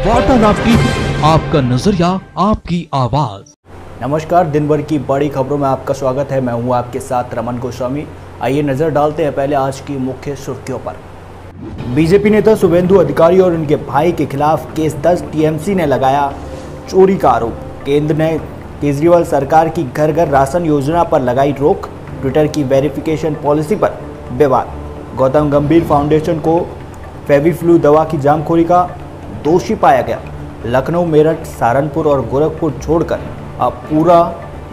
वार्तालाप टीवी, आपका नजरिया, आपकी आवाज। नमस्कार, दिन भर की बड़ी खबरों में आपका स्वागत है। मैं हूं आपके साथ रमन गोस्वामी। आइए नजर डालते हैं पहले आज की मुख्य सुर्खियों पर। बीजेपी नेता शुभेंदु अधिकारी और उनके भाई के खिलाफ केस दर्ज, टीएमसी ने लगाया चोरी का आरोप। केंद्र ने केजरीवाल सरकार की घर घर राशन योजना पर लगाई रोक। ट्विटर की वेरिफिकेशन पॉलिसी पर विवाद। गौतम गंभीर फाउंडेशन को फेविफ्लू दवा की जामखोरी का दोषी पाया गया। लखनऊ, मेरठ, सहारनपुर और गोरखपुर छोड़कर अब पूरा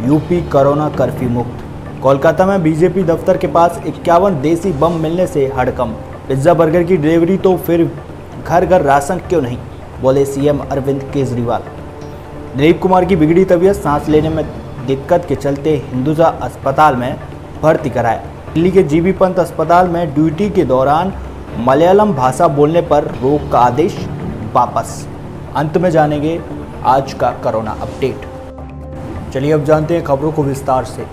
यूपी कोरोना कर्फ्यू मुक्त। कोलकाता में बीजेपी दफ्तर के पास 51 देसी बम मिलने से हड़कंप। पिज्जा बर्गर की डिलीवरी तो फिर घर घर राशन क्यों नहीं, बोले सीएम अरविंद केजरीवाल। दिलीप कुमार की बिगड़ी तबीयत, सांस लेने में दिक्कत के चलते हिंदुजा अस्पताल में भर्ती कराया। दिल्ली के जीबी पंत अस्पताल में ड्यूटी के दौरान मलयालम भाषा बोलने पर रोक का आदेश वापस। अंत में जानेंगे आज का कोरोना अपडेट। चलिए अब जानते हैं खबरों को विस्तार से।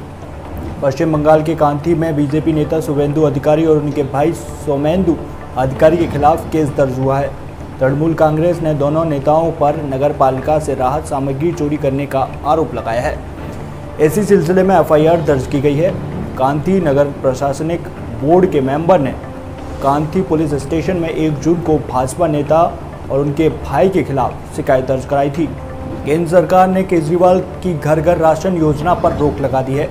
पश्चिम बंगाल के कांती में बीजेपी नेता शुभेंदु अधिकारी और उनके भाई सोमेंदु अधिकारी के खिलाफ केस दर्ज हुआ है। तृणमूल कांग्रेस ने दोनों नेताओं पर नगर पालिका से राहत सामग्री चोरी करने का आरोप लगाया है। इसी सिलसिले में एफआईआर दर्ज की गई है। कांती नगर प्रशासनिक बोर्ड के मेंबर ने कांती पुलिस स्टेशन में 1 जून को भाजपा नेता और उनके भाई के खिलाफ शिकायत दर्ज कराई थी। केंद्र सरकार ने केजरीवाल की घर घर राशन योजना पर रोक लगा दी है।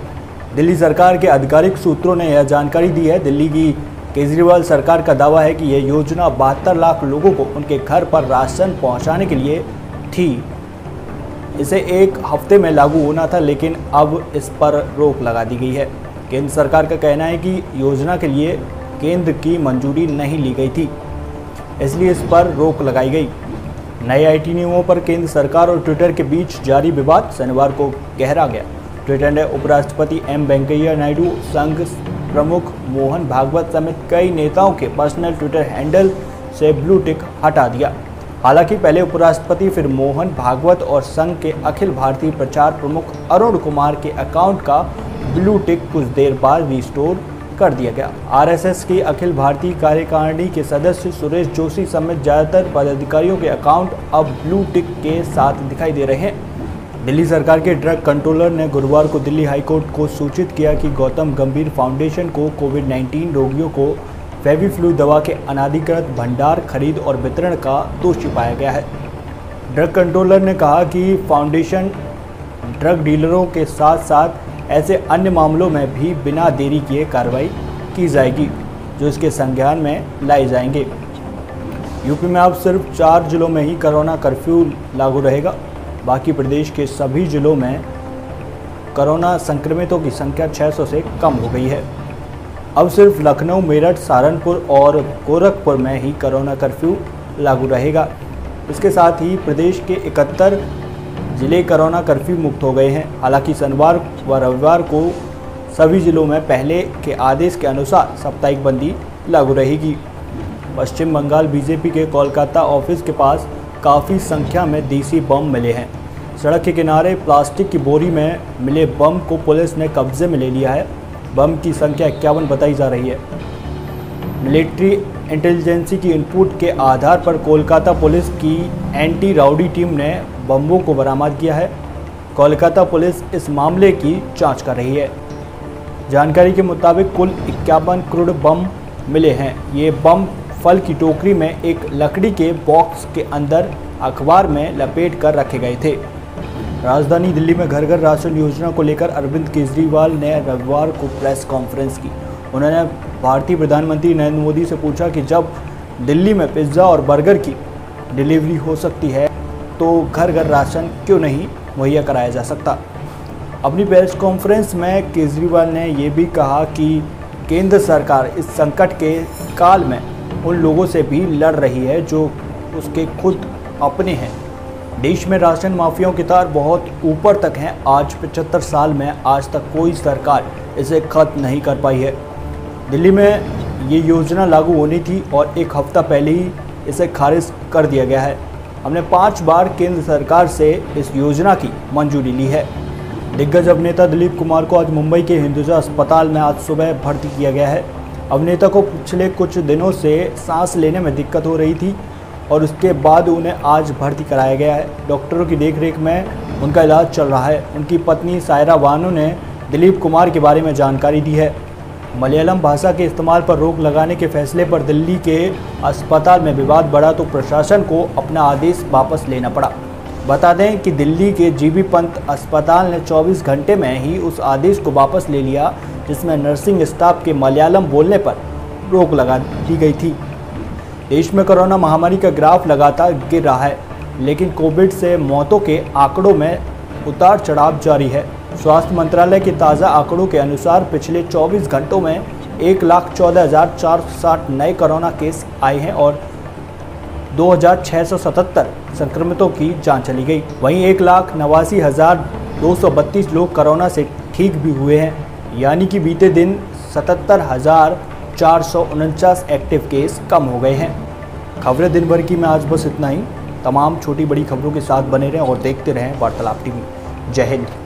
दिल्ली सरकार के आधिकारिक सूत्रों ने यह जानकारी दी है। दिल्ली की केजरीवाल सरकार का दावा है कि यह योजना 72 लाख लोगों को उनके घर पर राशन पहुंचाने के लिए थी। इसे 1 हफ्ते में लागू होना था, लेकिन अब इस पर रोक लगा दी गई है। केंद्र सरकार का कहना है कि योजना के लिए केंद्र की मंजूरी नहीं ली गई थी, इसलिए इस पर रोक लगाई गई। नए आईटी नियमों पर केंद्र सरकार और ट्विटर के बीच जारी विवाद शनिवार को गहरा गया। ट्विटर ने उपराष्ट्रपति एम वेंकैया नायडू, संघ प्रमुख मोहन भागवत समेत कई नेताओं के पर्सनल ट्विटर हैंडल से ब्लू टिक हटा दिया। हालांकि पहले उपराष्ट्रपति, फिर मोहन भागवत और संघ के अखिल भारतीय प्रचार प्रमुख अरुण कुमार के अकाउंट का ब्लू टिक कुछ देर बाद रिस्टोर कर दिया गया। आरएसएस की अखिल भारतीय कार्यकारिणी के सदस्य सुरेश जोशी समेत ज्यादातर पदाधिकारियों के अकाउंट अब ब्लू टिक के साथ दिखाई दे रहे हैं। दिल्ली सरकार के ड्रग कंट्रोलर ने गुरुवार को दिल्ली हाईकोर्ट को सूचित किया कि गौतम गंभीर फाउंडेशन को कोविड-19 रोगियों को फेविफ्लू दवा के अनाधिकृत भंडार, खरीद और वितरण का दोषी पाया गया है। ड्रग कंट्रोलर ने कहा कि फाउंडेशन ड्रग डीलरों के साथ साथ ऐसे अन्य मामलों में भी बिना देरी किए कार्रवाई की जाएगी, जो इसके संज्ञान में लाए जाएंगे। यूपी में अब सिर्फ 4 जिलों में ही कोरोना कर्फ्यू लागू रहेगा। बाकी प्रदेश के सभी जिलों में कोरोना संक्रमितों की संख्या 600 से कम हो गई है। अब सिर्फ लखनऊ, मेरठ, सहारनपुर और गोरखपुर में ही कोरोना कर्फ्यू लागू रहेगा। इसके साथ ही प्रदेश के 71 जिले कोरोना कर्फ्यू मुक्त हो गए हैं। हालांकि शनिवार व रविवार को सभी जिलों में पहले के आदेश के अनुसार साप्ताहिक बंदी लागू रहेगी। पश्चिम बंगाल बीजेपी के कोलकाता ऑफिस के पास काफ़ी संख्या में देसी बम मिले हैं। सड़क के किनारे प्लास्टिक की बोरी में मिले बम को पुलिस ने कब्जे में ले लिया है। बम की संख्या 51 बताई जा रही है। मिलिट्री इंटेलिजेंसी की इनपुट के आधार पर कोलकाता पुलिस की एंटी राउडी टीम ने बमों को बरामद किया है। कोलकाता पुलिस इस मामले की जांच कर रही है। जानकारी के मुताबिक कुल 51 क्रूड बम मिले हैं। ये बम फल की टोकरी में एक लकड़ी के बॉक्स के अंदर अखबार में लपेट कर रखे गए थे। राजधानी दिल्ली में घर घर राशन योजना को लेकर अरविंद केजरीवाल ने रविवार को प्रेस कॉन्फ्रेंस की। उन्होंने भारतीय प्रधानमंत्री नरेंद्र मोदी से पूछा कि जब दिल्ली में पिज्ज़ा और बर्गर की डिलीवरी हो सकती है तो घर घर राशन क्यों नहीं मुहैया कराया जा सकता। अपनी प्रेस कॉन्फ्रेंस में केजरीवाल ने ये भी कहा कि केंद्र सरकार इस संकट के काल में उन लोगों से भी लड़ रही है जो उसके खुद अपने हैं। देश में राशन माफियाओं की तार बहुत ऊपर तक हैं। आज 75 साल में आज तक कोई सरकार इसे खत्म नहीं कर पाई है। दिल्ली में ये योजना लागू होनी थी और 1 हफ्ता पहले ही इसे खारिज कर दिया गया है। हमने 5 बार केंद्र सरकार से इस योजना की मंजूरी ली है। दिग्गज अभिनेता दिलीप कुमार को आज मुंबई के हिंदुजा अस्पताल में आज सुबह भर्ती किया गया है। अभिनेता को पिछले कुछ दिनों से सांस लेने में दिक्कत हो रही थी और उसके बाद उन्हें आज भर्ती कराया गया है। डॉक्टरों की देखरेख में उनका इलाज चल रहा है। उनकी पत्नी सायरा बानो ने दिलीप कुमार के बारे में जानकारी दी है। मलयालम भाषा के इस्तेमाल पर रोक लगाने के फैसले पर दिल्ली के अस्पताल में विवाद बढ़ा तो प्रशासन को अपना आदेश वापस लेना पड़ा। बता दें कि दिल्ली के जीबी पंत अस्पताल ने 24 घंटे में ही उस आदेश को वापस ले लिया जिसमें नर्सिंग स्टाफ के मलयालम बोलने पर रोक लगा दी गई थी। देश में कोरोना महामारी का ग्राफ लगातार गिर रहा है, लेकिन कोविड से मौतों के आंकड़ों में उतार चढ़ाव जारी है। स्वास्थ्य मंत्रालय के ताज़ा आंकड़ों के अनुसार पिछले 24 घंटों में 1,14,460 नए कोरोना केस आए हैं और 2,677 संक्रमितों की जान चली गई। वहीं 1,89,232 लोग कोरोना से ठीक भी हुए हैं, यानी कि बीते दिन 77,449 एक्टिव केस कम हो गए हैं। खबरें दिन भर की में आज बस इतना ही। तमाम छोटी बड़ी खबरों के साथ बने रहें और देखते रहें वार्तालाप टीवी। जय हिंद।